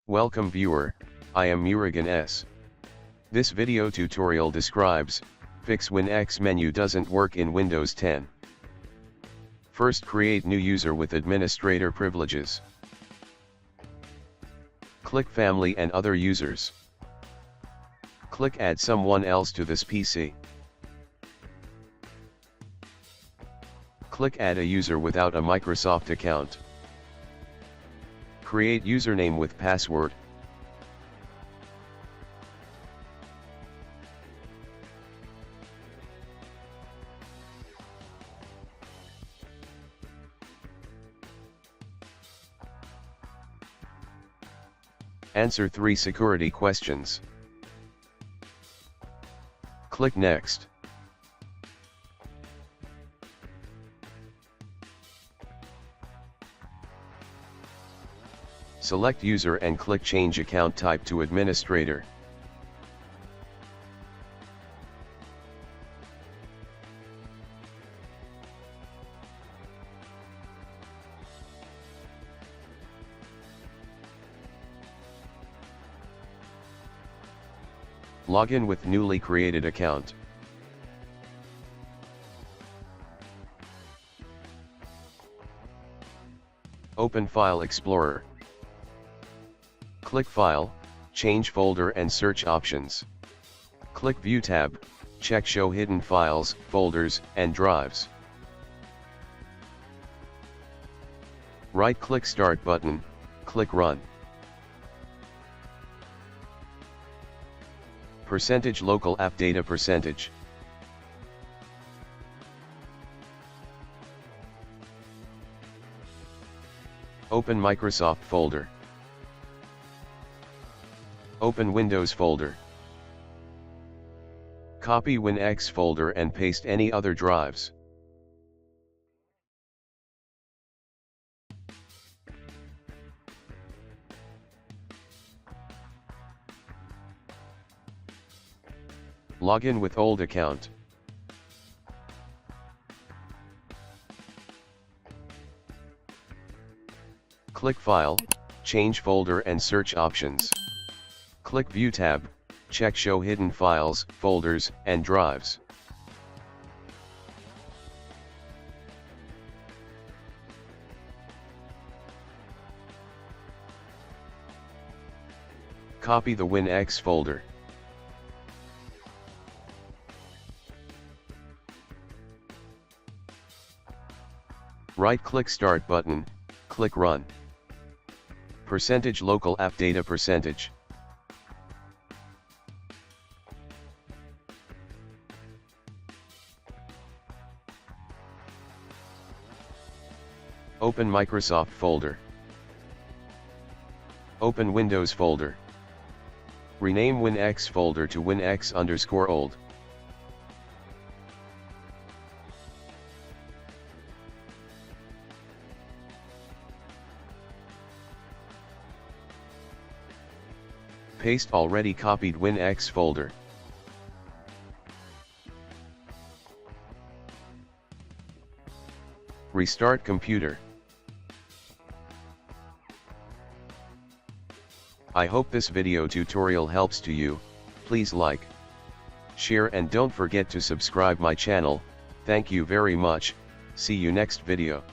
Welcome viewer, I am Murugan. This video tutorial describes, fix when X menu doesn't work in Windows 10. First create new user with administrator privileges. Click Family and Other Users. Click Add someone else to this PC. Click Add a user without a Microsoft account. Create username with password. Answer 3 security questions. Click Next. Select User and click Change Account Type to Administrator. Log in with newly created account. Open File Explorer. Click File, change folder and search options. Click View tab, check Show hidden files, folders, and drives. Right-click Start button, click Run. Percentage local app data percentage. Open Microsoft folder. Open Windows folder. Copy Win+X folder and paste any other drives. Log in with old account. Click File, change folder and search options. Click View tab, check Show hidden files, folders, and drives. Copy the Win+X folder. Right-click Start button, click Run. Percentage local app data percentage. Open Microsoft folder. Open Windows folder. Rename Win+X folder to Win+X_old. Paste already copied Win+X folder. Restart computer. I hope this video tutorial helps to you. Please like, share and don't forget to subscribe my channel. Thank you very much. See you next video.